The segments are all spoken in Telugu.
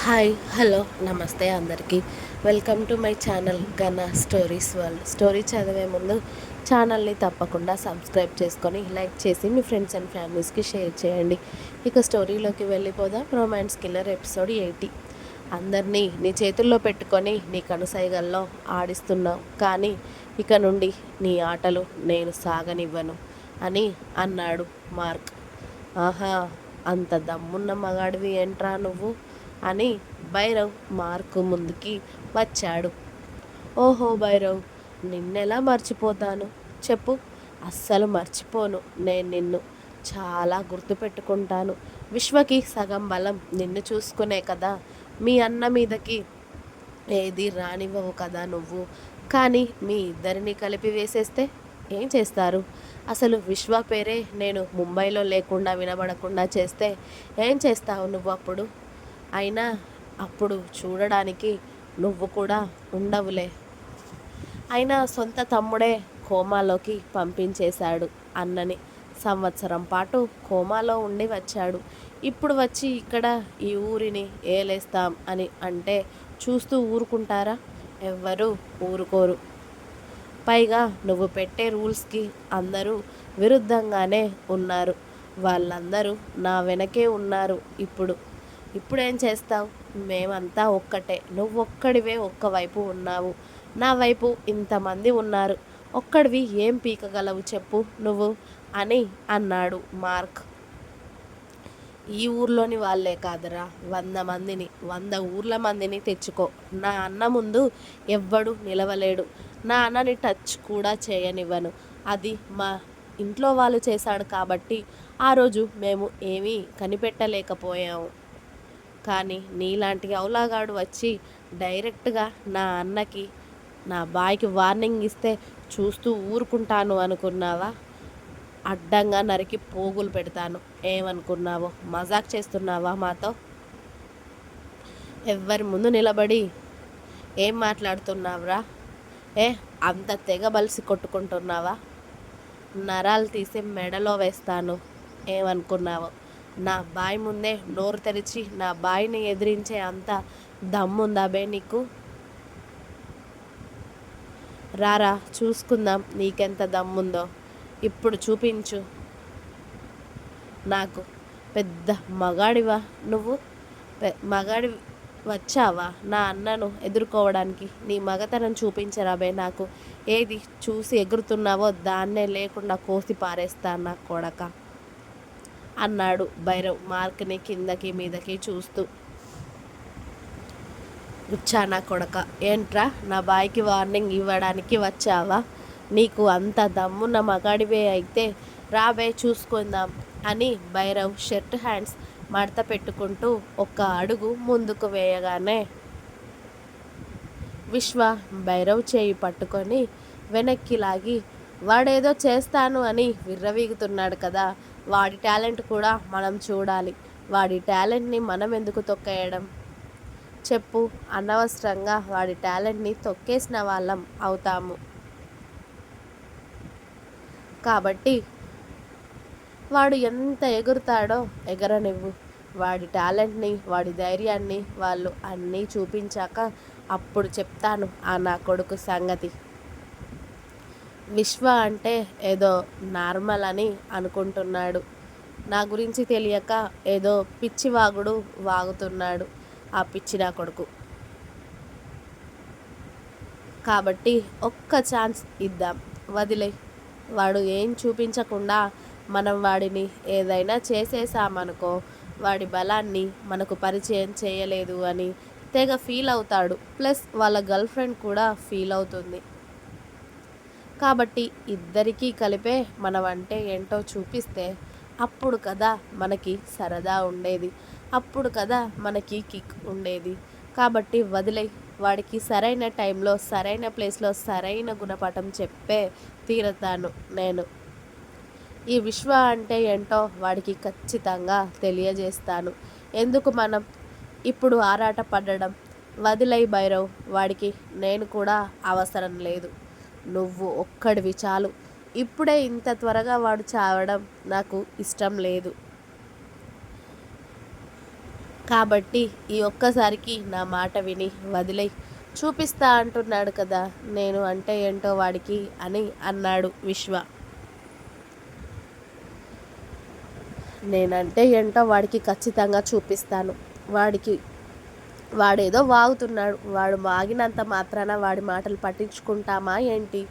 హాయ్ హలో నమస్తే అందరికీ. వెల్కమ్ టు మై ఛానల్ గన స్టోరీస్ వరల్డ్. స్టోరీ చదివే ముందు ఛానల్ని తప్పకుండా సబ్స్క్రైబ్ చేసుకొని లైక్ చేసి మీ ఫ్రెండ్స్ అండ్ ఫ్యామిలీస్కి షేర్ చేయండి. ఇక స్టోరీలోకి వెళ్ళిపోదాం. Romance killer episode 80. అందరినీ నీ చేతుల్లో పెట్టుకొని నీ కనుసైగల్లో ఆడిస్తున్నావు, కానీ ఇక నుండి నీ ఆటలు నేను సాగనివ్వను అని అన్నాడు మార్క్. ఆహా, అంత దమ్మున్న మగాడివి ఏంట్రా నువ్వు అని భైరవ్ మార్కు ముందుకి వచ్చాడు. ఓహో భైరవ్, నిన్నెలా మర్చిపోతాను చెప్పు. అస్సలు మర్చిపోను. నేను నిన్ను చాలా గుర్తుపెట్టుకుంటాను. విశ్వకి సగం బలం నిన్ను చూసుకునే కదా. మీ అన్న మీదకి ఏది రానివ్వవు కదా నువ్వు. కానీ మీ ఇద్దరిని కలిపి వేసేస్తే ఏం చేస్తారు? అసలు విశ్వ పేరే నేను ముంబైలో లేకుండా వినబడకుండా చేస్తే ఏం చేస్తావు నువ్వు అప్పుడు? అయినా అప్పుడు చూడడానికి నువ్వు కూడా ఉండవులే. అయినా సొంత తమ్ముడే కోమాలోకి పంపించేశాడు అన్నని. సంవత్సరం పాటు కోమాలో ఉండి వచ్చాడు. ఇప్పుడు వచ్చి ఇక్కడ ఈ ఊరిని ఏలేస్తాం అని అంటే చూస్తూ ఊరుకుంటారా? ఎవ్వరూ ఊరుకోరు. పైగా నువ్వు పెట్టే రూల్స్కి అందరూ విరుద్ధంగానే ఉన్నారు. వాళ్ళందరూ నా వెనకే ఉన్నారు. ఇప్పుడేం చేస్తావు? మేమంతా ఒక్కటే. నువ్వొక్కడివే ఒక్కవైపు ఉన్నావు. నా వైపు ఇంతమంది ఉన్నారు. ఒక్కడివి ఏం పీకగలవు చెప్పు నువ్వు అని అన్నాడు మార్క్. ఈ ఊర్లోని వాళ్ళే కాదురా, 100 మందిని, 100 ఊర్ల మందిని తెచ్చుకో. నా అన్న ముందు ఎవ్వడు నిలవలేడు. నా అన్నని టచ్ కూడా చేయనివ్వను. అది మా ఇంట్లో వాళ్ళు చేశాడు కాబట్టి ఆ రోజు మేము ఏమీ కనిపెట్టలేకపోయాము. కానీ నీలాంటి అవులాగాడు వచ్చి డైరెక్ట్గా నా అన్నకి, నా బాయ్కి వార్నింగ్ ఇస్తే చూస్తూ ఊరుకుంటాను అనుకున్నావా? అడ్డంగా నరికి పోగులు పెడతాను. ఏమనుకున్నావో? మజాక్ చేస్తున్నావా మాతో? ఎవ్వరి ముందు నిలబడి ఏం మాట్లాడుతున్నావురా? అంత తెగ బలిసి కొట్టుకుంటున్నావా? నరాలు తీసి మెడలో వేస్తాను. ఏమనుకున్నావో? నా బాయ్ ముందే నోరు తెరిచి నా బాయ్ని ఎదిరించే అంత దమ్ముందా బే నీకు? రారా చూసుకుందాం నీకెంత దమ్ముందో. ఇప్పుడు చూపించు నాకు. పెద్ద మగాడివా నువ్వు? మగాడి వచ్చావా నా అన్నను ఎదుర్కోవడానికి? నీ మగతనం చూపించరా బే నాకు. ఏది చూసి ఎగురుతున్నావో దాన్నే లేకుండా కోసి పారేస్తా నా కొడక అన్నాడు భైరవ్ మార్క్ని కిందకి మీదకి చూస్తూ. గుచ్చానా కొడక, ఏంట్రా నా బాయ్కి వార్నింగ్ ఇవ్వడానికి వచ్చావా? నీకు అంత దమ్మున్న మగాడివే అయితే రాబే చూసుకుందాం అని భైరవ్ షర్ట్ హ్యాండ్స్ మడత పెట్టుకుంటూ ఒక్క అడుగు ముందుకు వేయగానే విశ్వ భైరవ్ చేయి పట్టుకొని వెనక్కి లాగి, వాడేదో చేస్తాను అని విర్రవీగుతున్నాడు కదా, వాడి టాలెంట్ కూడా మనం చూడాలి. వాడి టాలెంట్ని మనం ఎందుకు తొక్కేయడం చెప్పు? అనవసరంగా వాడి టాలెంట్ని తొక్కేసిన వాళ్ళం అవుతాము. కాబట్టి వాడు ఎంత ఎగురుతాడో ఎగరనివ్వు. వాడి టాలెంట్ని, వాడి ధైర్యాన్ని వాళ్ళు అన్నీ చూపించాక అప్పుడు చెప్తాను ఆ నా కొడుకు సంగతి. విశ్వ అంటే ఏదో నార్మల్ అని అనుకుంటున్నాడు. నా గురించి తెలియక ఏదో పిచ్చి వాగుడు వాగుతున్నాడు ఆ పిచ్చి నా కొడుకు. కాబట్టి ఒక్క ఛాన్స్ ఇద్దాం, వదిలే. వాడు ఏం చూపించకుండా మనం వాడిని ఏదైనా చేసేసామనుకో, వాడి బలాన్ని మనకు పరిచయం చేయలేదు అని తెగ ఫీల్ అవుతాడు. ప్లస్ వాళ్ళ గర్ల్ ఫ్రెండ్ కూడా ఫీల్ అవుతుంది. కాబట్టి ఇద్దరికీ కలిపే మనం అంటే ఏంటో చూపిస్తే అప్పుడు కదా మనకి సరదా ఉండేది, అప్పుడు కదా మనకి కిక్ ఉండేది. కాబట్టి వదిలే. వాడికి సరైన టైంలో సరైన ప్లేస్లో సరైన గుణపాఠం చెప్పే తీరతాను నేను. ఈ విశ్వ అంటే ఏంటో వాడికి ఖచ్చితంగా తెలియజేస్తాను. ఎందుకు మనం ఇప్పుడు ఆరాట పడడం? వదిలై భైరవ్. వాడికి నేను కూడా అవసరం లేదు. నువ్వు ఒక్కడివి చాలు. ఇప్పుడే ఇంత త్వరగా వాడు చావడం నాకు ఇష్టం లేదు. కాబట్టి ఈ ఒక్కసారికి నా మాట విని వదిలేయ్, చూపిస్తా అంటున్నాడు కదా నేను అంటే ఏంటో వాడికి అని అన్నాడు విశ్వ. నేనంటే ఏంటో వాడికి ఖచ్చితంగా చూపిస్తాను. వాడేదో వాగుతున్నాడు, వాడు వాగినంత మాత్రాన వాడి మాటలు పట్టించుకుంటామా ఏంటి?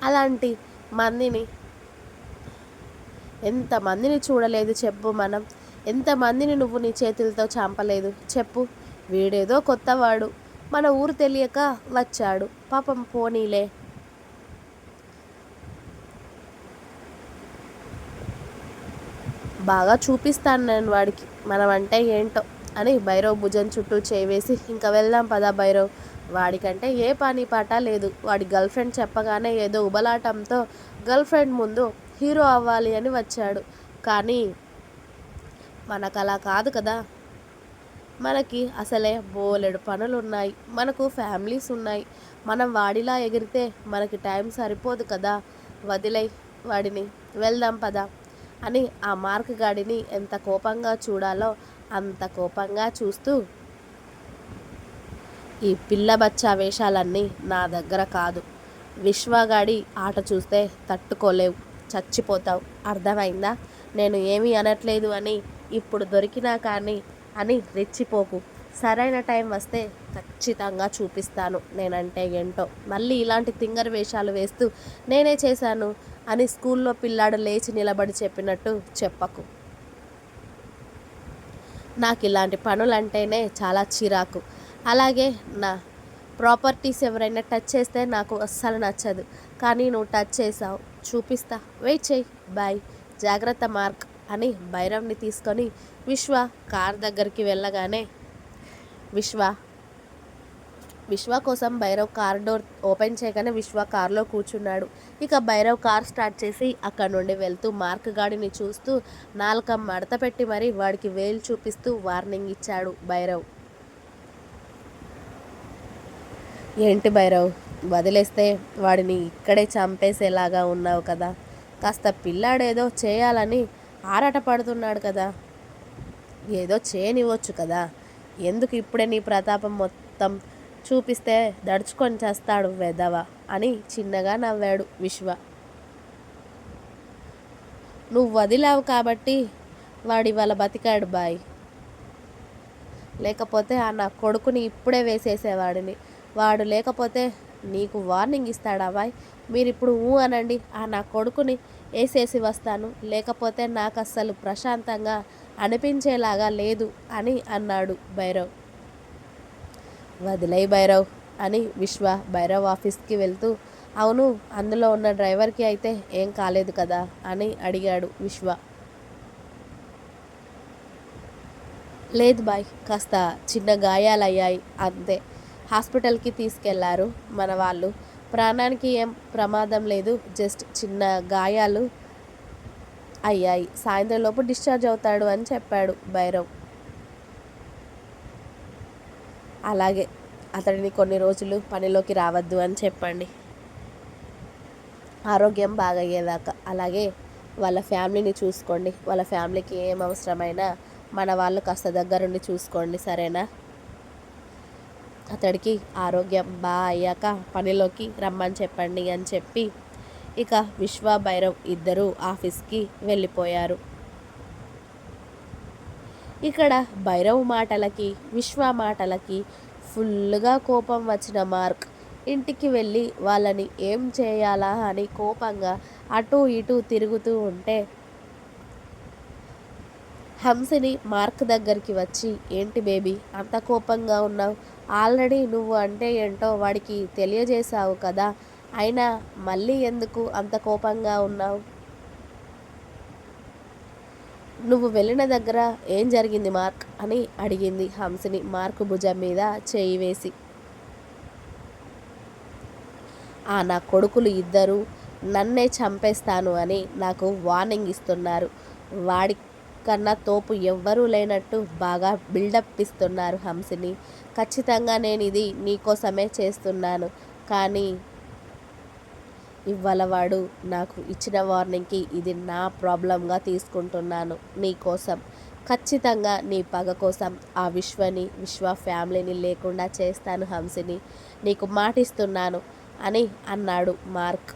అలాంటి మందిని ఎంతమందిని చూడలేదు చెప్పు మనం? ఎంతమందిని నువ్వు నీ చేతులతో చంపలేదు చెప్పు? వీడేదో కొత్తవాడు, మన ఊరు తెలియక వచ్చాడు, పాపం పోనీలే. బాగా చూపిస్తాను నేను వాడికి మనం అంటే ఏంటో అని భైరవ్ భుజం చుట్టూ చేవేసి, ఇంకా వెళ్దాం పదా భైరవ్. వాడికంటే ఏ పని పాట లేదు. వాడి గర్ల్ ఫ్రెండ్ చెప్పగానే ఏదో ఉబలాటంతో గర్ల్ ఫ్రెండ్ ముందు హీరో అవ్వాలి అని వచ్చాడు. కానీ మనకు అలా కాదు కదా. మనకి అసలే బోలెడు పనులు ఉన్నాయి, మనకు ఫ్యామిలీస్ ఉన్నాయి. మనం వాడిలా ఎగిరితే మనకి టైం సరిపోదు కదా. వదిలై వాడిని, వెళ్దాం పదా అని ఆ మార్క్ గాడిని ఎంత కోపంగా చూడాలో అంత కోపంగా చూస్తూ, ఈ పిల్ల బచ్చా వేషాలన్నీ నా దగ్గర కాదు. విశ్వగాడి ఆట చూస్తే తట్టుకోలేవు, చచ్చిపోతావు, అర్థమైందా? నేను ఏమీ అనట్లేదు అని ఇప్పుడు దొరికినా కానీ అని రెచ్చిపోకు. సరైన టైం వస్తే ఖచ్చితంగా చూపిస్తాను నేనంటే ఏంటో. మళ్ళీ ఇలాంటి తింగర్ వేషాలు వేస్తూ నేనే చేశాను అని స్కూల్లో పిల్లాడు లేచి నిలబడి చెప్పినట్టు చెప్పకు. నాకు ఇలాంటి పనులంటేనే చాలా చిరాకు. అలాగే నా ప్రాపర్టీస్ ఎవరైనా టచ్ చేస్తే నాకు అస్సలు నచ్చదు. కానీ నువ్వు టచ్ చేసావు, చూపిస్తా, వెయిట్ చేయి, బాయ్, జాగ్రత్త మార్క్ అని భైరవ్ని తీసుకొని విశ్వ కార్ దగ్గరికి వెళ్ళగానే విశ్వ కోసం భైరవ్ కార్ డోర్ ఓపెన్ చేయగానే విశ్వ కార్లో కూర్చున్నాడు. ఇక భైరవ్ కార్ స్టార్ట్ చేసి అక్కడ నుండి వెళ్తూ మార్క్ గాడిని చూస్తూ నాలుక మడత పెట్టి మరీ వాడికి వేలు చూపిస్తూ వార్నింగ్ ఇచ్చాడు భైరవ్. ఏంటి భైరవ్, వదిలేస్తే వాడిని ఇక్కడే చంపేసేలాగా ఉన్నావు కదా. కాస్త పిల్లాడేదో చేయాలని ఆరాట పడుతున్నాడు కదా, ఏదో చేయనివ్వచ్చు కదా. ఎందుకు ఇప్పుడే నీ ప్రతాపం మొత్తం చూపిస్తే దడుచుకొని చేస్తాడు వెదవ అని చిన్నగా నవ్వాడు విశ్వ. నువ్వు వదిలావు కాబట్టి వాడి వాళ్ళ బతికాడు బాయ్, లేకపోతే ఆ నా కొడుకుని ఇప్పుడే వేసేసేవాడిని. వాడు లేకపోతే నీకు వార్నింగ్ ఇస్తాడా బాయ్? మీరు ఇప్పుడు అనండి, ఆ నా కొడుకుని వేసేసి వస్తాను, లేకపోతే నాకు అస్సలు ప్రశాంతంగా అనిపించేలాగా లేదు అని అన్నాడు భైరవ్. వదిలై భైరవ్ అని విశ్వ భైరవ్ ఆఫీస్కి వెళ్తూ, అవును అందులో ఉన్న డ్రైవర్కి అయితే ఏం కాలేదు కదా అని అడిగాడు విశ్వ. లేదు బాయ్, కాస్త చిన్న గాయాలయ్యాయి అంతే, హాస్పిటల్కి తీసుకెళ్లారు మన వాళ్ళు. ప్రాణానికి ఏం ప్రమాదం లేదు, జస్ట్ చిన్న గాయాలు అయ్యాయి, సాయంత్రం లోపు డిశ్చార్జ్ అవుతాడు అని చెప్పాడు భైరవ్. అలాగే, అతడిని కొన్ని రోజులు పనిలోకి రావద్దు అని చెప్పండి, ఆరోగ్యం బాగయ్యేదాకా. అలాగే వాళ్ళ ఫ్యామిలీని చూసుకోండి, వాళ్ళ ఫ్యామిలీకి ఏం అవసరమైనా మన వాళ్ళు కాస్త దగ్గరుండి చూసుకోండి, సరేనా? అతడికి ఆరోగ్యం బాగా అయ్యాక పనిలోకి రమ్మని చెప్పండి అని చెప్పి ఇక విశ్వ భైరవ్ ఇద్దరూ ఆఫీస్కి వెళ్ళిపోయారు. ఇక్కడ భైరవ్ మాటలకి విశ్వ మాటలకి ఫుల్గా కోపం వచ్చిన మార్క్ ఇంటికి వెళ్ళి వాళ్ళని ఏం చేయాలా అని కోపంగా అటు ఇటు తిరుగుతూ ఉంటే హంసిని మార్క్ దగ్గరికి వచ్చి, ఏంటి బేబీ అంత కోపంగా ఉన్నావు? ఆల్రెడీ నువ్వు అంటే ఏంటో వాడికి తెలియజేశావు కదా, అయినా మళ్ళీ ఎందుకు అంత కోపంగా ఉన్నావు? నువ్వు వెళ్ళిన దగ్గర ఏం జరిగింది మార్క్ అని అడిగింది హంసిని మార్క్ భుజం మీద చేయి వేసి. నా కొడుకులు ఇద్దరు నన్నే చంపేస్తాను అని నాకు వార్నింగ్ ఇస్తున్నారు. వాడి కన్నా తోపు ఎవ్వరూ లేనట్టు బాగా బిల్డప్ ఇస్తున్నారు హంసిని. ఖచ్చితంగా నేను ఇది నీకోసమే చేస్తున్నాను, కానీ ఇవాళ వాడు నాకు ఇచ్చిన వార్నింగ్కి ఇది నా ప్రాబ్లంగా తీసుకుంటున్నాను నీకోసం. ఖచ్చితంగా నీ పగ కోసం ఆ విశ్వ ఫ్యామిలీని లేకుండా చేస్తాను హంసిని, నీకు మాటిస్తున్నాను అని అన్నాడు మార్క్.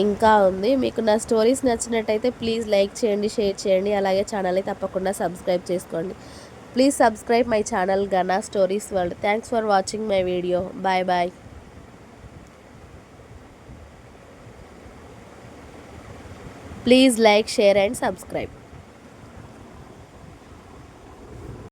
ఇంకా ఉంది. మీకు నా స్టోరీస్ నచ్చినట్టయితే ప్లీజ్ లైక్ చేయండి, షేర్ చేయండి, అలాగే ఛానల్ని తప్పకుండా సబ్స్క్రైబ్ చేసుకోండి. ప్లీజ్ సబ్స్క్రైబ్ మై ఛానల్ గనా stories world. Thanks for watching my video. Bye bye. Please like, share and subscribe.